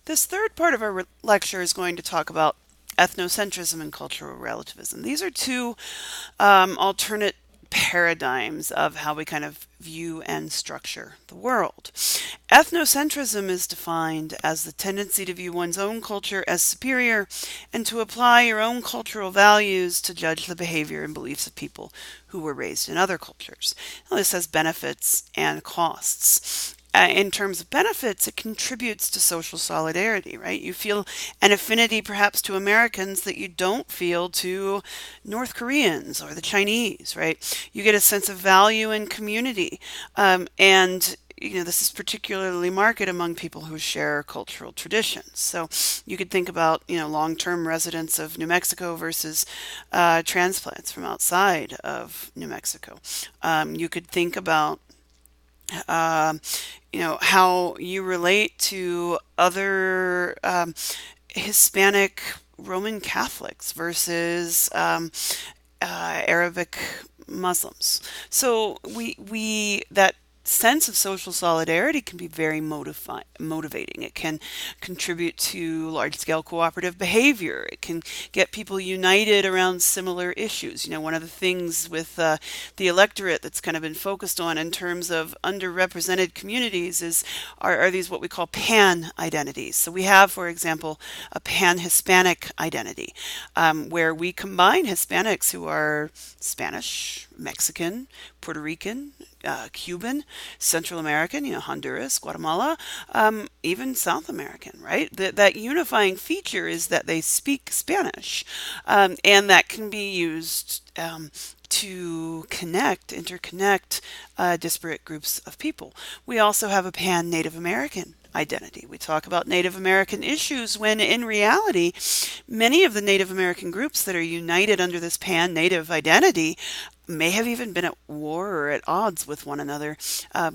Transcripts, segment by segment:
This third part of our lecture is going to talk about ethnocentrism and cultural relativism. These are two alternate paradigms of how we kind of view and structure the world. Ethnocentrism is defined as the tendency to view one's own culture as superior and to apply your own cultural values to judge the behavior and beliefs of people who were raised in other cultures. Now, this has benefits and costs. In terms of benefits, it contributes to social solidarity, right? You feel an affinity perhaps to Americans that you don't feel to North Koreans or the Chinese, right? You get a sense of value and community. And this is particularly marked among people who share cultural traditions. So you could think about, long-term residents of New Mexico versus transplants from outside of New Mexico. You could think about um, how you relate to other Hispanic Roman Catholics versus Arabic Muslims. So we that sense of social solidarity can be very motivating. It can contribute to large-scale cooperative behavior. It can get people united around similar issues. One of the things with the electorate that's kind of been focused on in terms of underrepresented communities are these what we call pan identities. So we have, for example, a pan Hispanic identity, where we combine Hispanics who are Spanish, Mexican, Puerto Rican, Cuban, Central American, Honduras, Guatemala, even South American, right? That unifying feature is that they speak Spanish, and that can be used to interconnect disparate groups of people. We also have a pan Native American identity. We talk about Native American issues when in reality, many of the Native American groups that are united under this pan Native identity may have even been at war or at odds with one another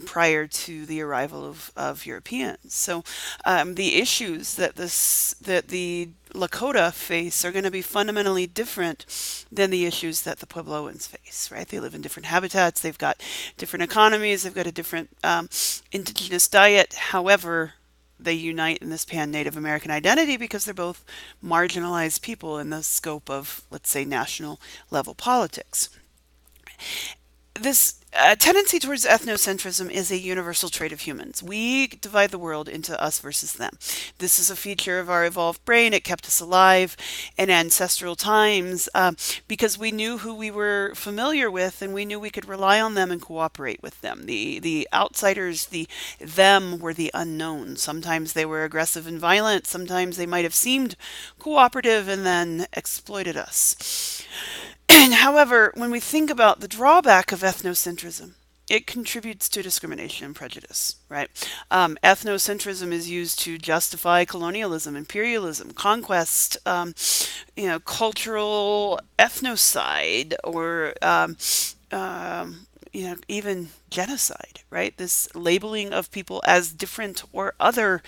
prior to the arrival of Europeans. So the issues that the Lakota face are going to be fundamentally different than the issues that the Puebloans face, right? They live in different habitats, they've got different economies, they've got a different indigenous diet. However, they unite in this pan-Native American identity because they're both marginalized people in the scope of, let's say, national level politics. This tendency towards ethnocentrism is a universal trait of humans. We divide the world into us versus them. This is a feature of our evolved brain. It kept us alive in ancestral times because we knew who we were familiar with, and we knew we could rely on them and cooperate with them. The outsiders, the them were the unknown. Sometimes they were aggressive and violent. Sometimes they might have seemed cooperative and then exploited us. And however, when we think about the drawback of ethnocentrism, it contributes to discrimination and prejudice, right? Ethnocentrism is used to justify colonialism, imperialism, conquest, cultural ethnocide, or even genocide, right? This labeling of people as different or other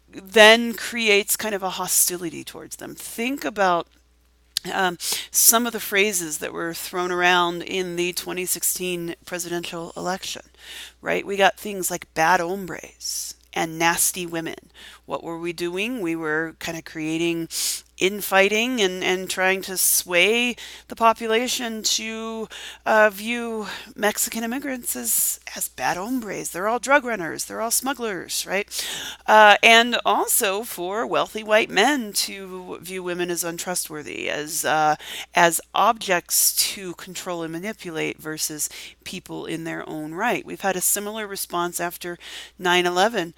then creates kind of a hostility towards them. Think about um, some of the phrases that were thrown around in the 2016 presidential election, right? We got things like bad hombres and nasty women. What were we doing? We were kind of creating infighting and trying to sway the population to view Mexican immigrants as bad hombres. They're all drug runners. They're all smugglers, right? And also for wealthy white men to view women as untrustworthy, as objects to control and manipulate versus people in their own right. We've had a similar response after 9/11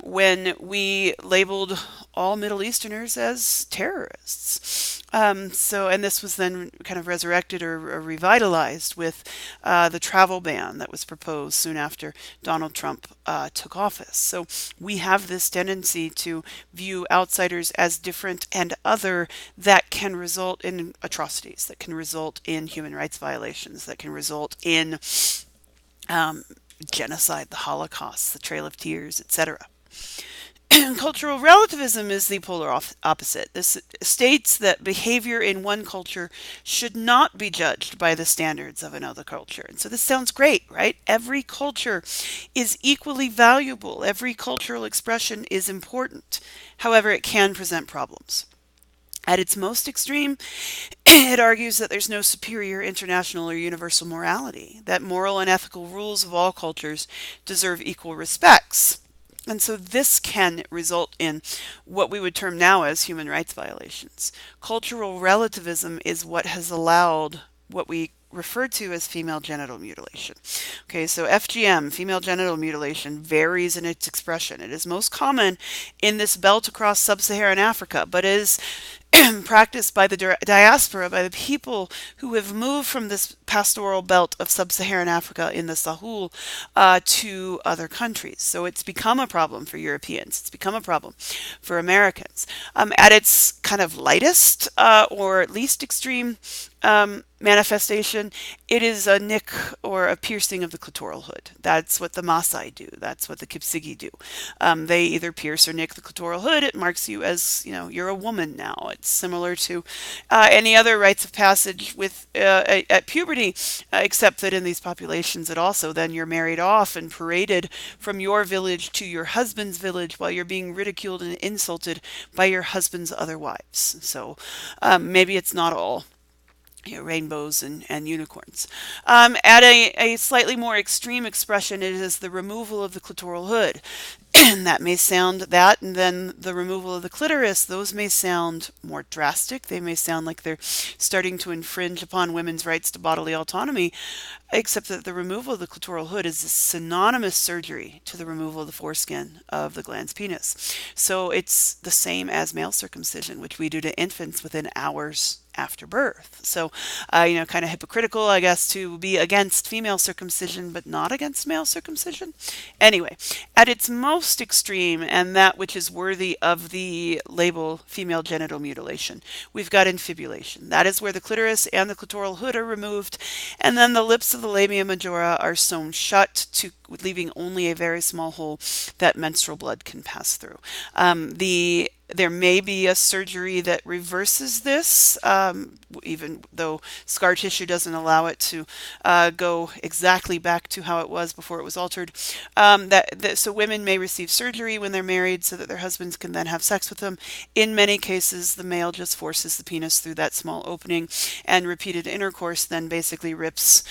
when we labeled all Middle Easterners as terrorists. And this was then kind of resurrected or revitalized with the travel ban that was proposed soon after Donald Trump took office. So we have this tendency to view outsiders as different and other that can result in atrocities, that can result in human rights violations, that can result in um, genocide, the Holocaust, the Trail of Tears, etc. Cultural relativism is the polar opposite. This states that behavior in one culture should not be judged by the standards of another culture. And so this sounds great, right? Every culture is equally valuable, every cultural expression is important. However, it can present problems. At its most extreme, it argues that there's no superior international or universal morality, that moral and ethical rules of all cultures deserve equal respects. And so this can result in what we would term now as human rights violations. Cultural relativism is what has allowed what we refer to as female genital mutilation. Okay, so FGM, female genital mutilation, varies in its expression. It is most common in this belt across sub-Saharan Africa, but is practiced by the diaspora, by the people who have moved from this pastoral belt of sub-Saharan Africa in the Sahel to other countries. So it's become a problem for Europeans. It's become a problem for Americans. At its kind of lightest or least extreme manifestation, it is a nick or a piercing of the clitoral hood. That's what the Maasai do. That's what the Kipsigi do. They either pierce or nick the clitoral hood. It marks you as, you're a woman now. It's similar to any other rites of passage with at puberty, except that in these populations, it also then you're married off and paraded from your village to your husband's village while you're being ridiculed and insulted by your husband's other wives. So maybe it's not all rainbows and unicorns. At a slightly more extreme expression, it is the removal of the clitoral hood. And that may sound that, and then the removal of the clitoris, those may sound more drastic. They may sound like they're starting to infringe upon women's rights to bodily autonomy, except that the removal of the clitoral hood is a synonymous surgery to the removal of the foreskin of the glans penis. So it's the same as male circumcision, which we do to infants within hours after birth. So, kind of hypocritical, I guess, to be against female circumcision, but not against male circumcision. Anyway, at its most extreme, and that which is worthy of the label female genital mutilation, we've got infibulation. That is where the clitoris and the clitoral hood are removed, and then the lips of the labia majora are sewn shut, leaving only a very small hole that menstrual blood can pass through. There may be a surgery that reverses this, even though scar tissue doesn't allow it to go exactly back to how it was before it was altered. So women may receive surgery when they're married so that their husbands can then have sex with them. In many cases, the male just forces the penis through that small opening, and repeated intercourse then basically rips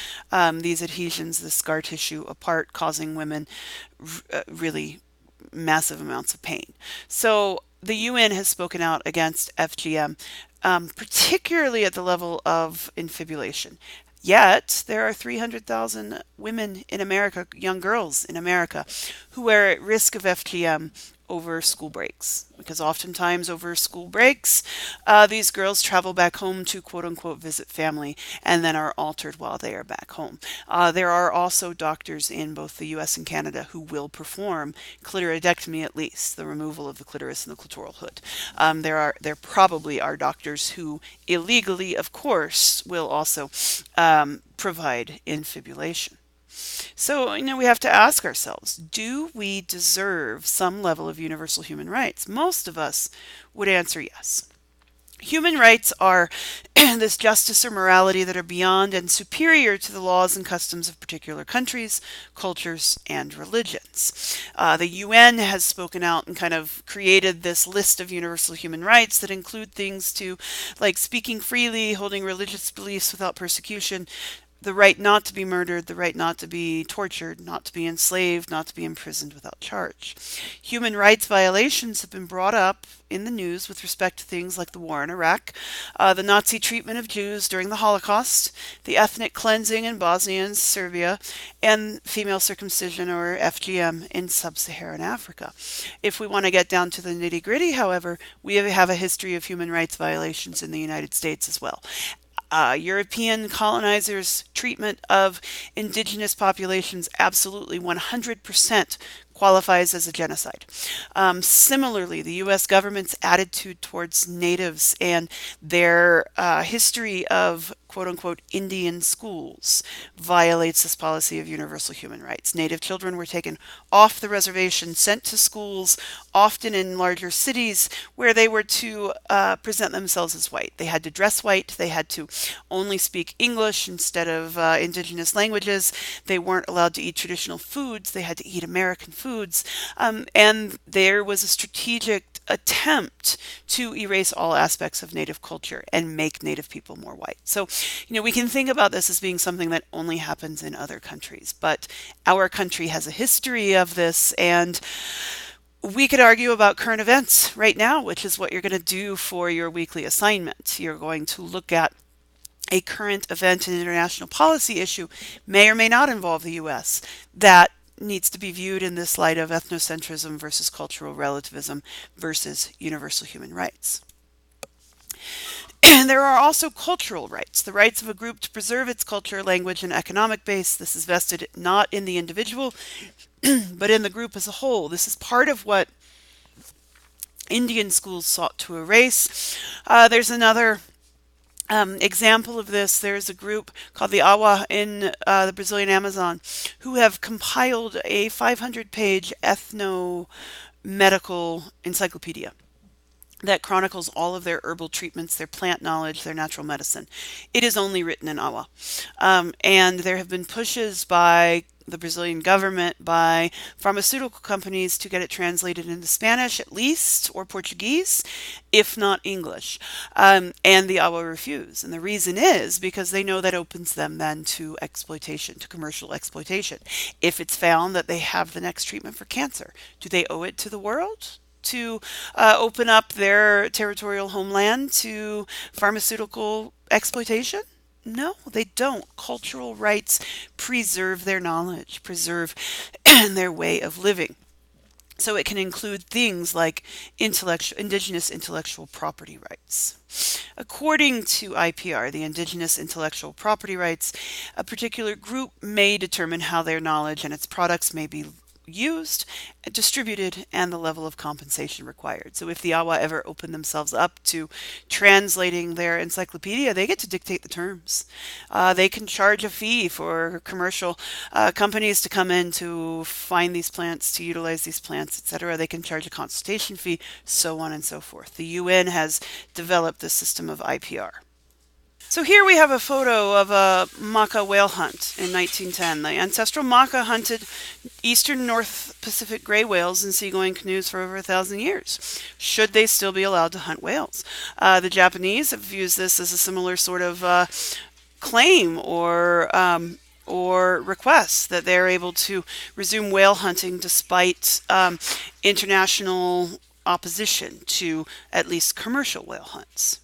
these adhesions, the scar tissue, apart, causing women really massive amounts of pain. So the UN has spoken out against FGM, particularly at the level of infibulation. Yet, there are 300,000 women in America, young girls in America, who are at risk of FGM over school breaks. Because oftentimes over school breaks, these girls travel back home to quote-unquote visit family and then are altered while they are back home. There are also doctors in both the US and Canada who will perform clitoridectomy, at least, the removal of the clitoris and the clitoral hood. There probably are doctors who illegally, of course, will also provide infibulation. So, we have to ask ourselves, do we deserve some level of universal human rights? Most of us would answer yes. Human rights are this justice or morality that are beyond and superior to the laws and customs of particular countries, cultures, and religions. The UN has spoken out and kind of created this list of universal human rights that include things like speaking freely, holding religious beliefs without persecution, the right not to be murdered, the right not to be tortured, not to be enslaved, not to be imprisoned without charge. Human rights violations have been brought up in the news with respect to things like the war in Iraq, the Nazi treatment of Jews during the Holocaust, the ethnic cleansing in Bosnia and Serbia, and female circumcision, or FGM, in sub-Saharan Africa. If we want to get down to the nitty-gritty, however, we have a history of human rights violations in the United States as well. European colonizers' treatment of indigenous populations absolutely 100% qualifies as a genocide. Similarly, the U.S. government's attitude towards natives and their history of quote unquote Indian schools violates this policy of universal human rights. Native children were taken off the reservation, sent to schools, often in larger cities, where they were to present themselves as white. They had to dress white. They had to only speak English instead of indigenous languages. They weren't allowed to eat traditional foods. They had to eat American foods. And there was a strategic attempt to erase all aspects of Native culture and make Native people more white. So, we can think about this as being something that only happens in other countries, but our country has a history of this, and we could argue about current events right now, which is what you're going to do for your weekly assignment. You're going to look at a current event, an international policy issue, may or may not involve the US, that needs to be viewed in this light of ethnocentrism versus cultural relativism versus universal human rights. And there are also cultural rights, the rights of a group to preserve its culture, language, and economic base. This is vested not in the individual, but in the group as a whole. This is part of what Indian schools sought to erase. There's another example of this. There's a group called the Awa in the Brazilian Amazon who have compiled a 500-page ethno-medical encyclopedia that chronicles all of their herbal treatments, their plant knowledge, their natural medicine. It is only written in Awa. And there have been pushes by the Brazilian government, by pharmaceutical companies, to get it translated into Spanish at least, or Portuguese, if not English. And the Awa refuse. And the reason is because they know that opens them then to exploitation, to commercial exploitation. If it's found that they have the next treatment for cancer, do they owe it to the world to open up their territorial homeland to pharmaceutical exploitation? No, they don't. Cultural rights preserve their knowledge, preserve their way of living. So it can include things like indigenous intellectual property rights. According to IPR, the indigenous intellectual property rights, a particular group may determine how their knowledge and its products may be used, distributed, and the level of compensation required. So if the Awa ever open themselves up to translating their encyclopedia, they get to dictate the terms. They can charge a fee for commercial companies to come in to find these plants, to utilize these plants, etc. They can charge a consultation fee, so on and so forth. The UN has developed the system of IPR. So here we have a photo of a Maka whale hunt in 1910. The ancestral Maka hunted eastern North Pacific gray whales in seagoing canoes for over 1,000 years. Should they still be allowed to hunt whales? The Japanese have used this as a similar sort of claim or request that they're able to resume whale hunting despite international opposition to at least commercial whale hunts.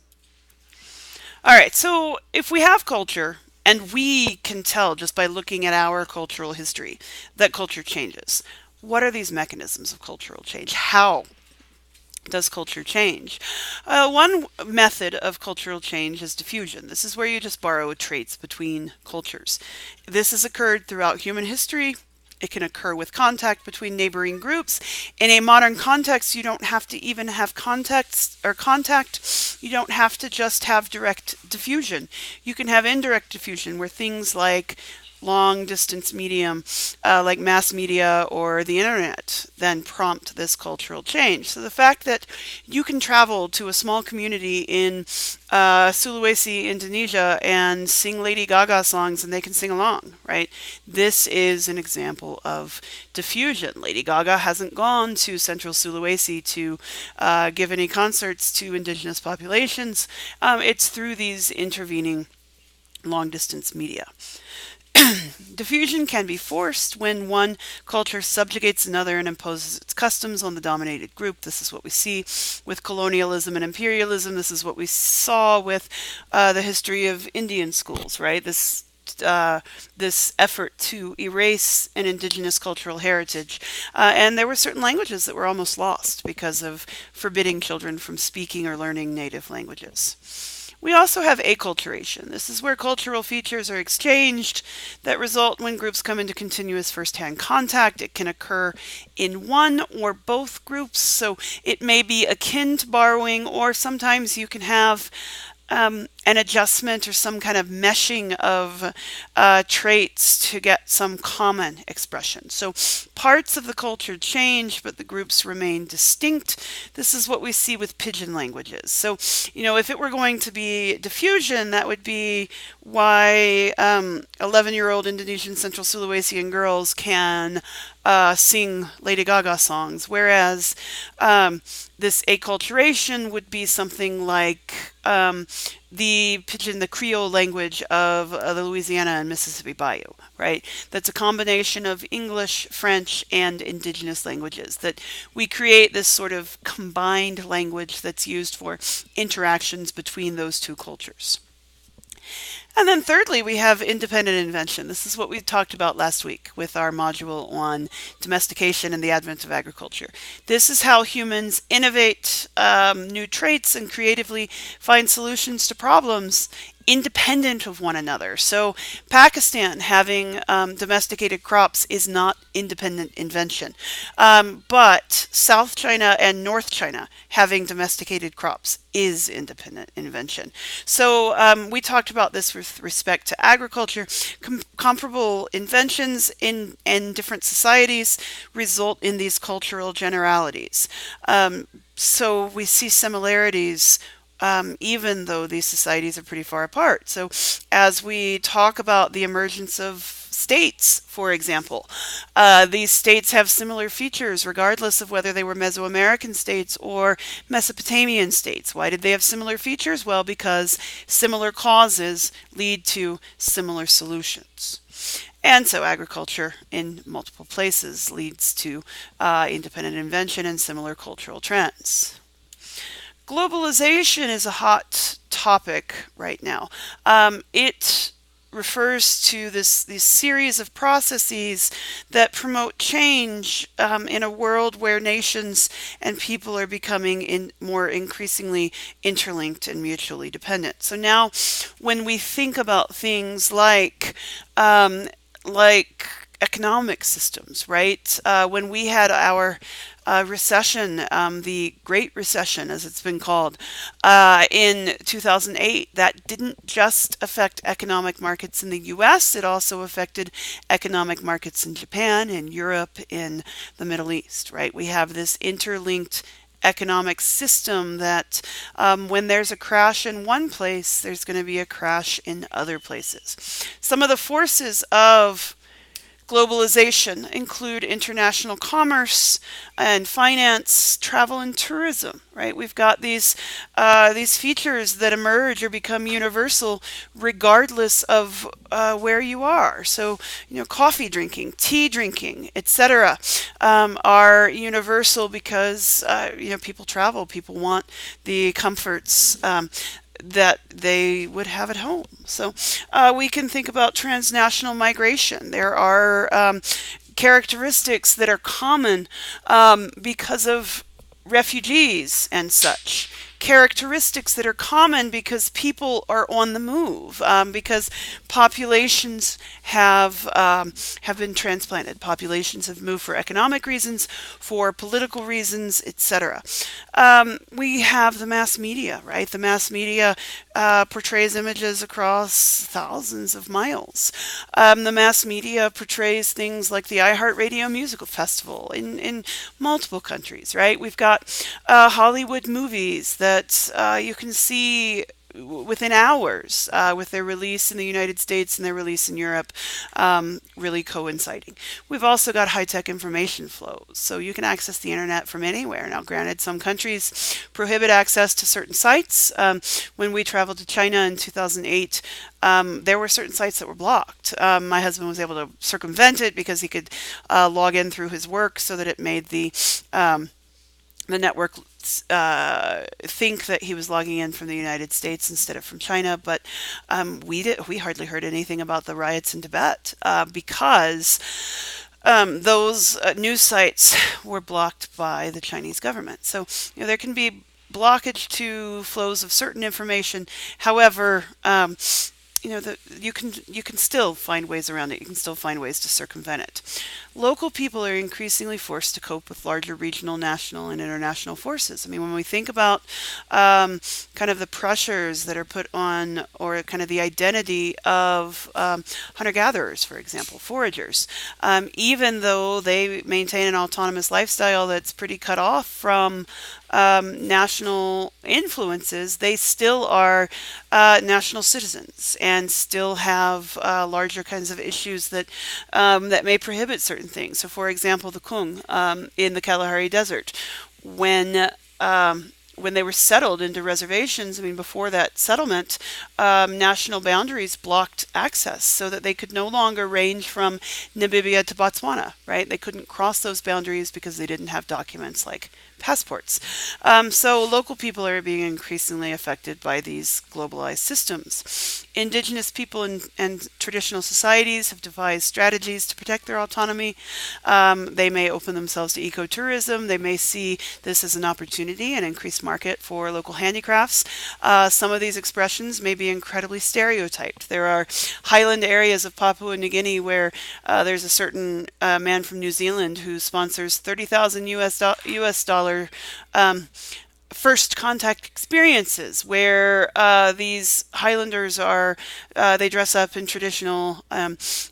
All right, so if we have culture, and we can tell just by looking at our cultural history that culture changes, what are these mechanisms of cultural change? How does culture change? One method of cultural change is diffusion. This is where you just borrow traits between cultures. This has occurred throughout human history. It can occur with contact between neighboring groups. In a modern context, you don't have to even have context or contact. You don't have to just have direct diffusion. You can have indirect diffusion where things like long distance medium like mass media or the internet then prompt this cultural change. So the fact that you can travel to a small community in Sulawesi, Indonesia and sing Lady Gaga songs and they can sing along, right? This is an example of diffusion. Lady Gaga hasn't gone to central Sulawesi to give any concerts to indigenous populations. It's through these intervening long distance media. Diffusion can be forced when one culture subjugates another and imposes its customs on the dominated group. This is what we see with colonialism and imperialism. This is what we saw with the history of Indian schools, right? This effort to erase an indigenous cultural heritage. And there were certain languages that were almost lost because of forbidding children from speaking or learning native languages. We also have acculturation. This is where cultural features are exchanged that result when groups come into continuous first-hand contact. It can occur in one or both groups, so it may be akin to borrowing, or sometimes you can have an adjustment or some kind of meshing of traits to get some common expression. So parts of the culture change, but the groups remain distinct. This is what we see with pidgin languages. So, if it were going to be diffusion, that would be why 11-year-old Indonesian Central Sulawesian girls can sing Lady Gaga songs, whereas this acculturation would be something like the pidgin, the Creole language of the Louisiana and Mississippi Bayou, right? That's a combination of English, French, and indigenous languages that we create this sort of combined language that's used for interactions between those two cultures. And then thirdly, we have independent invention. This is what we talked about last week with our module on domestication and the advent of agriculture. This is how humans innovate new traits and creatively find solutions to problems independent of one another. So Pakistan having domesticated crops is not independent invention. But South China and North China having domesticated crops is independent invention. So we talked about this with respect to agriculture. Comparable inventions in different societies result in these cultural generalities. So we see similarities even though these societies are pretty far apart. So as we talk about the emergence of states, for example, these states have similar features regardless of whether they were Mesoamerican states or Mesopotamian states. Why did they have similar features? Well, because similar causes lead to similar solutions. And so agriculture in multiple places leads to independent invention and similar cultural trends. Globalization is a hot topic right now. It refers to this series of processes that promote change in a world where nations and people are becoming more increasingly interlinked and mutually dependent. So now, when we think about things like economic systems, right? When we had our recession, the Great Recession, as it's been called, in 2008, that didn't just affect economic markets in the US, it also affected economic markets in Japan, in Europe, in the Middle East, right? We have this interlinked economic system that when there's a crash in one place, there's going to be a crash in other places. Some of the forces of globalization include international commerce and finance, travel, and tourism. Right? We've got these features that emerge or become universal regardless of where you are. So, coffee drinking, tea drinking, etc., are universal because people travel, people want the comforts that they would have at home. So we can think about transnational migration. There are characteristics that are common because of refugees and such. Characteristics that are common because people are on the move, because populations have been transplanted. Populations have moved for economic reasons, for political reasons, etc. We have the mass media, right? The mass media portrays images across thousands of miles. The mass media portrays things like the iHeartRadio Musical Festival in multiple countries, right? We've got Hollywood movies that you can see within hours with their release in the United States and their release in Europe really coinciding. We've also got high-tech information flows, so you can access the internet from anywhere. Now, granted, some countries prohibit access to certain sites. When we traveled to China in 2008, there were certain sites that were blocked. My husband was able to circumvent it because he could log in through his work so that it made the network think that he was logging in from the United States instead of from China, but we hardly heard anything about the riots in Tibet because those news sites were blocked by the Chinese government. So there can be blockage to flows of certain information. However, you can still find ways around it. You can still find ways to circumvent it. local people are increasingly forced to cope with larger regional, national, and international forces. I mean, when we think about kind of the pressures that are put on, or kind of the identity of hunter-gatherers, for example, foragers, even though they maintain an autonomous lifestyle that's pretty cut off from national influences, they still are national citizens and still have larger kinds of issues that may prohibit certain things. So, for example, the Kung in the Kalahari Desert, when when they were settled into reservations, I mean, before that settlement, national boundaries blocked access so that they could no longer range from Namibia to Botswana, right? They couldn't cross those boundaries because they didn't have documents like passports. So local people are being increasingly affected by these globalized systems. Indigenous people and traditional societies have devised strategies to protect their autonomy. They may open themselves to ecotourism. They may see this as an opportunity and increased market for local handicrafts. Some of these expressions may be incredibly stereotyped. There are highland areas of Papua New Guinea where there's a certain man from New Zealand who sponsors 30,000 US dollar first contact experiences where these Highlanders are, they dress up in traditional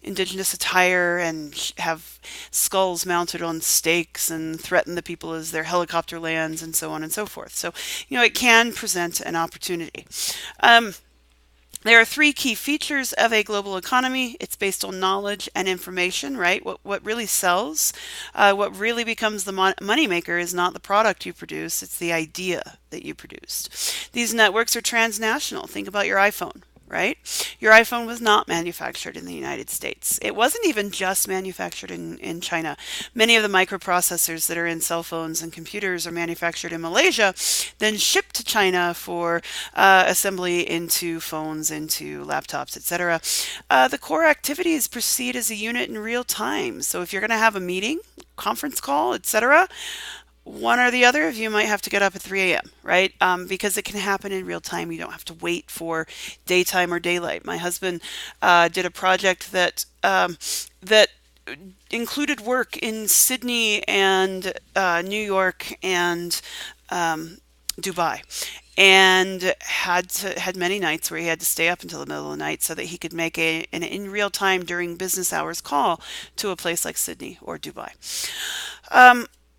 indigenous attire and have skulls mounted on stakes and threaten the people as their helicopter lands and so on and so forth. So, it can present an opportunity. There are three key features of a global economy. It's based on knowledge and information, right? What really sells, what really becomes the money maker is not the product you produce, it's the idea that you produced. These networks are transnational. Think about your iPhone, right? Your iPhone was not manufactured in the United States. It wasn't even just manufactured in China. Many of the microprocessors that are in cell phones and computers are manufactured in Malaysia, then shipped to China for assembly into phones, into laptops, etc. The core activities proceed as a unit in real time. So if you're going to have a meeting, conference call, etc., one or the other of you might have to get up at 3 a.m., right? Because it can happen in real time. You don't have to wait for daytime or daylight. My husband did a project that included work in Sydney and New York and Dubai, and had many nights where he had to stay up until the middle of the night so that he could make an in real time during business hours call to a place like Sydney or Dubai.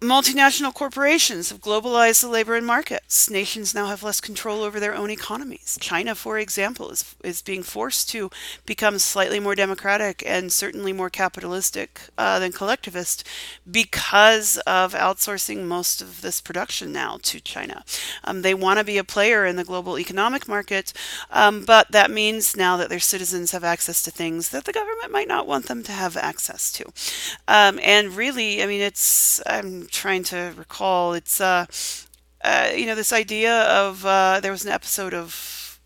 Multinational corporations have globalized the labor and markets. Nations now have less control over their own economies. China, for example, is being forced to become slightly more democratic and certainly more capitalistic than collectivist because of outsourcing most of this production now to China. They want to be a player in the global economic market, but that means now that their citizens have access to things that the government might not want them to have access to. And really, I mean, I'm trying to recall, it's this idea of there was an episode of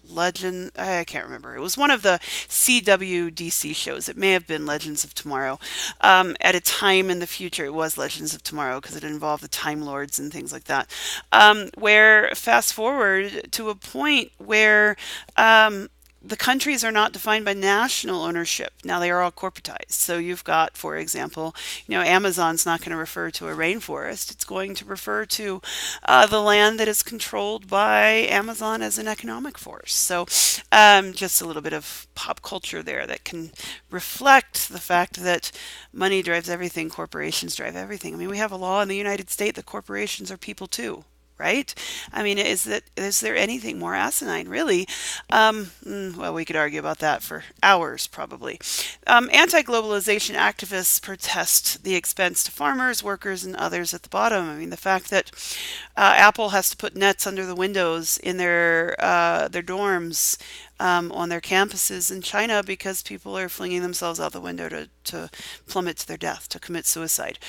Legend, I can't remember, it was one of the CWDC shows, it may have been Legends of Tomorrow. At a time in the future it was Legends of Tomorrow because it involved the Time Lords and things like that, where fast forward to a point where the countries are not defined by national ownership. Now they are all corporatized. So you've got, for example, Amazon's not going to refer to a rainforest. It's going to refer to the land that is controlled by Amazon as an economic force. So just a little bit of pop culture there that can reflect the fact that money drives everything, corporations drive everything. I mean, we have a law in the United States that corporations are people too. Right? I mean, is there anything more asinine, really? Well, we could argue about that for hours, probably. Anti-globalization activists protest the expense to farmers, workers, and others at the bottom. I mean, the fact that Apple has to put nets under the windows in their dorms on their campuses in China because people are flinging themselves out the window to plummet to their death, to commit suicide.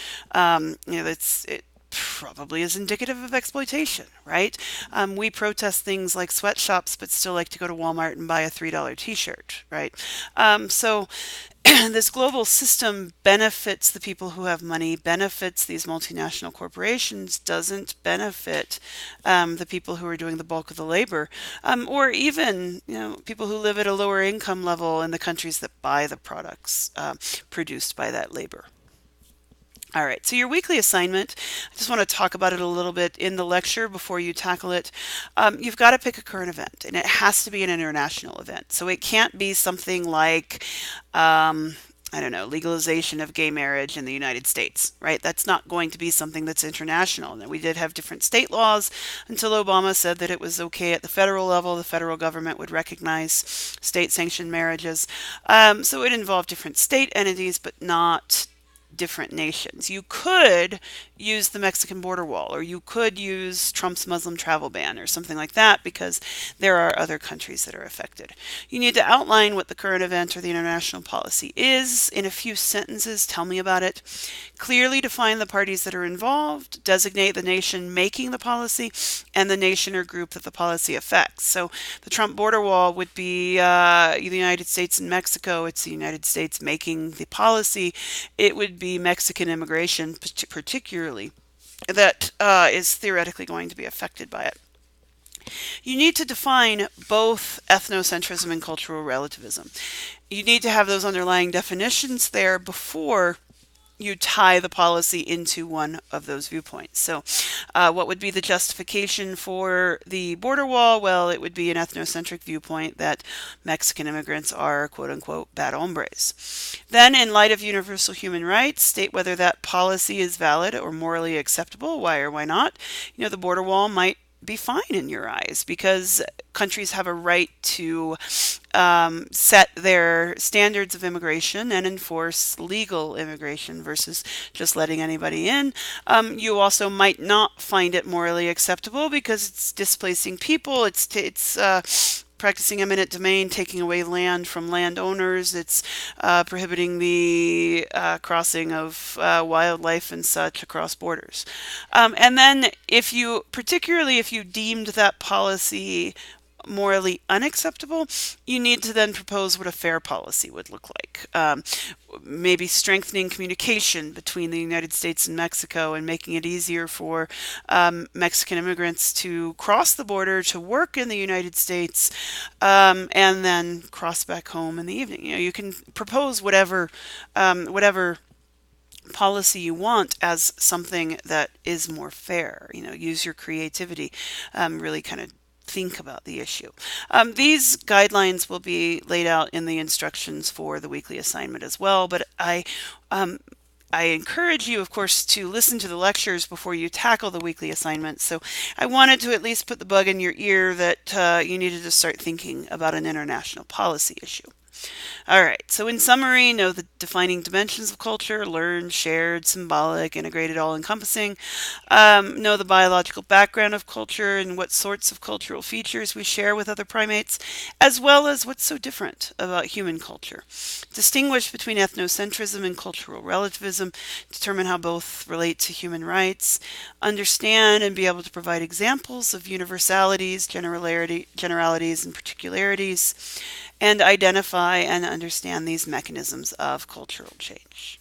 probably is indicative of exploitation, right? We protest things like sweatshops, but still like to go to Walmart and buy a $3 t-shirt, right? So this global system benefits the people who have money, benefits these multinational corporations, doesn't benefit the people who are doing the bulk of the labor, or even people who live at a lower income level in the countries that buy the products produced by that labor. All right, so your weekly assignment, I just want to talk about it a little bit in the lecture before you tackle it. You've got to pick a current event, and it has to be an international event. So it can't be something like, I don't know, legalization of gay marriage in the United States, right? That's not going to be something that's international. Now, we did have different state laws until Obama said that it was okay at the federal level. The federal government would recognize state-sanctioned marriages. So it involved different state entities, but not different nations. You could use the Mexican border wall, or you could use Trump's Muslim travel ban or something like that, because there are other countries that are affected. You need to outline what the current event or the international policy is in a few sentences. Tell me about it. Clearly define the parties that are involved, designate the nation making the policy, and the nation or group that the policy affects. So the Trump border wall would be the United States and Mexico. It's the United States making the policy. It would be Mexican immigration, particularly, that is theoretically going to be affected by it. You need to define both ethnocentrism and cultural relativism. You need to have those underlying definitions there before you tie the policy into one of those viewpoints. So what would be the justification for the border wall? Well, it would be an ethnocentric viewpoint that Mexican immigrants are, quote unquote, bad hombres. Then, in light of universal human rights, state whether that policy is valid or morally acceptable. Why or why not? The border wall might be fine in your eyes because countries have a right to set their standards of immigration and enforce legal immigration versus just letting anybody in. You also might not find it morally acceptable because it's displacing people. It's practicing eminent domain, taking away land from landowners. It's prohibiting the crossing of wildlife and such across borders. And then particularly if you deemed that policy morally unacceptable, you need to then propose what a fair policy would look like. Maybe strengthening communication between the United States and Mexico and making it easier for Mexican immigrants to cross the border to work in the United States and then cross back home in the evening. You can propose whatever policy you want as something that is more fair. Use your creativity, really kind of think about the issue. These guidelines will be laid out in the instructions for the weekly assignment as well, but I encourage you, of course, to listen to the lectures before you tackle the weekly assignment. So I wanted to at least put the bug in your ear that you needed to start thinking about an international policy issue. All right, so in summary, know the defining dimensions of culture: learned, shared, symbolic, integrated, all-encompassing. Know the biological background of culture and what sorts of cultural features we share with other primates, as well as what's so different about human culture. Distinguish between ethnocentrism and cultural relativism. Determine how both relate to human rights. Understand and be able to provide examples of universalities, generalities, and particularities, and identify and understand these mechanisms of cultural change.